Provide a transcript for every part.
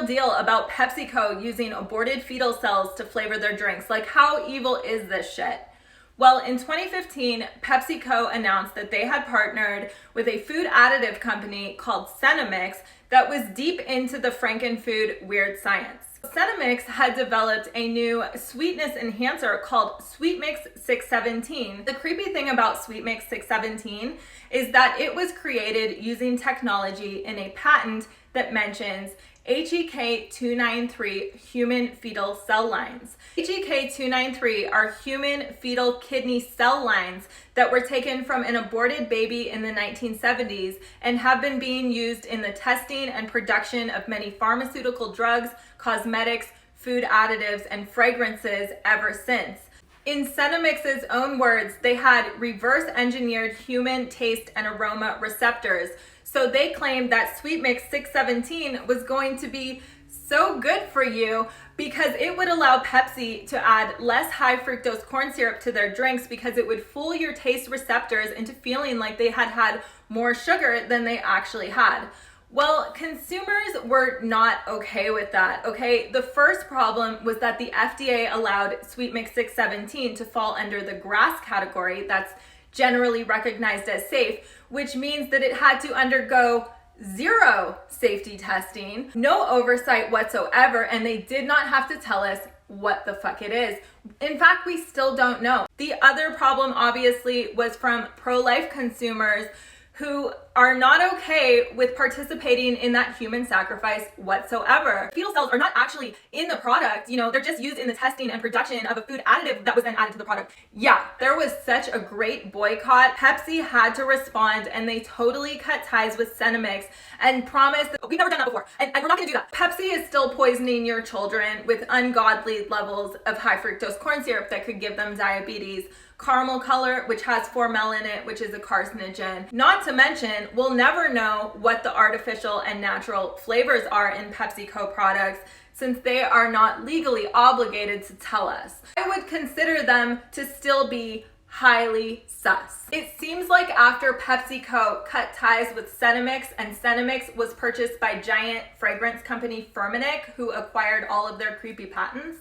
real deal about PepsiCo using aborted fetal cells to flavor their drinks? Like, how evil is this shit? Well, in 2015, PepsiCo announced that they had partnered with a food additive company called Senomyx that was deep into the frankenfood weird science. Senomyx had developed a new sweetness enhancer called Sweetmix 617. The creepy thing about Sweetmix 617 is that it was created using technology in a patent that mentions HEK 293 human fetal cell lines. HEK 293 are human fetal kidney cell lines that were taken from an aborted baby in the 1970s and have been being used in the testing and production of many pharmaceutical drugs, cosmetics, food additives, and fragrances ever since. In Senomyx's own words, they had reverse engineered human taste and aroma receptors. So they claimed that Sweetmix 617 was going to be so good for you because it would allow Pepsi to add less high fructose corn syrup to their drinks because it would fool your taste receptors into feeling like they had had more sugar than they actually had. Well, consumers were not okay with that, okay? The first problem was that the FDA allowed Sweetmix 617 to fall under the GRAS category, that's generally recognized as safe, which means that it had to undergo zero safety testing, no oversight whatsoever, and they did not have to tell us what the fuck it is. In fact, we still don't know. The other problem, obviously, was from pro-life consumers who are not okay with participating in that human sacrifice whatsoever. Fetal cells are not actually in the product, they're just used in the testing and production of a food additive that was then added to the product. Yeah, there was such a great boycott. Pepsi had to respond and they totally cut ties with Senomyx and promised that we've never done that before and we're not gonna do that. Pepsi is still poisoning your children with ungodly levels of high fructose corn syrup that could give them diabetes. Caramel color, which has formol in it, which is a carcinogen. Not to mention, we'll never know what the artificial and natural flavors are in PepsiCo products since they are not legally obligated to tell us. I would consider them to still be highly sus. It seems like after PepsiCo cut ties with Senomyx and Senomyx was purchased by giant fragrance company Firmenich, who acquired all of their creepy patents,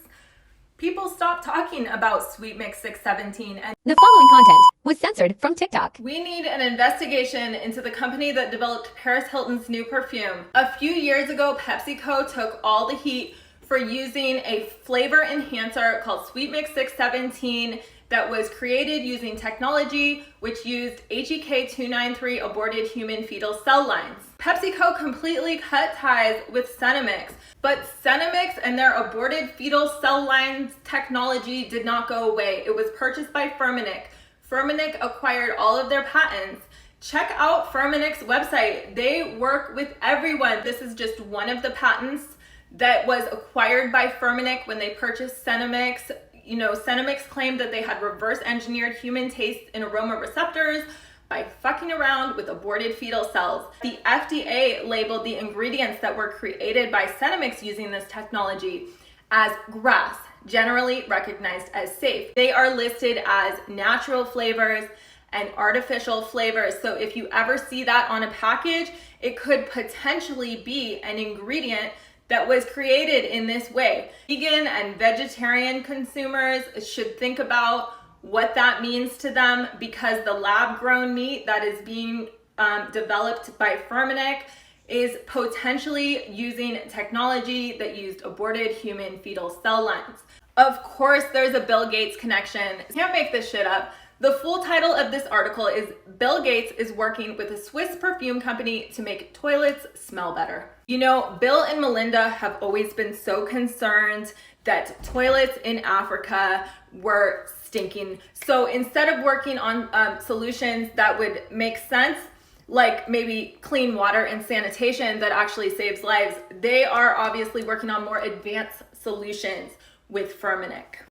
people stopped talking about Sweetmix 617 and the following content was censored from TikTok. We need an investigation into the company that developed Paris Hilton's new perfume. A few years ago, PepsiCo took all the heat for using a flavor enhancer called Sweetmix 617 that was created using technology which used HEK 293 aborted human fetal cell lines. PepsiCo completely cut ties with Senomyx, but Senomyx and their aborted fetal cell lines technology did not go away. It was purchased by Firmenich. Firmenich acquired all of their patents. Check out Firmenich's website. They work with everyone. This is just one of the patents that was acquired by Firmenich when they purchased Senomyx. Senomyx claimed that they had reverse engineered human taste and aroma receptors by fucking around with aborted fetal cells. The FDA labeled the ingredients that were created by Senomyx using this technology as GRAS, generally recognized as safe. They are listed as natural flavors and artificial flavors. So if you ever see that on a package, it could potentially be an ingredient that was created in this way. Vegan and vegetarian consumers should think about what that means to them because the lab-grown meat that is being developed by Firmenich is potentially using technology that used aborted human fetal cell lines. Of course, there's a Bill Gates connection. Can't make this shit up. The full title of this article is Bill Gates is working with a Swiss perfume company to make toilets smell better. Bill and Melinda have always been so concerned that toilets in Africa were stinking. So instead of working on solutions that would make sense, like maybe clean water and sanitation that actually saves lives, they are obviously working on more advanced solutions with Firmenich.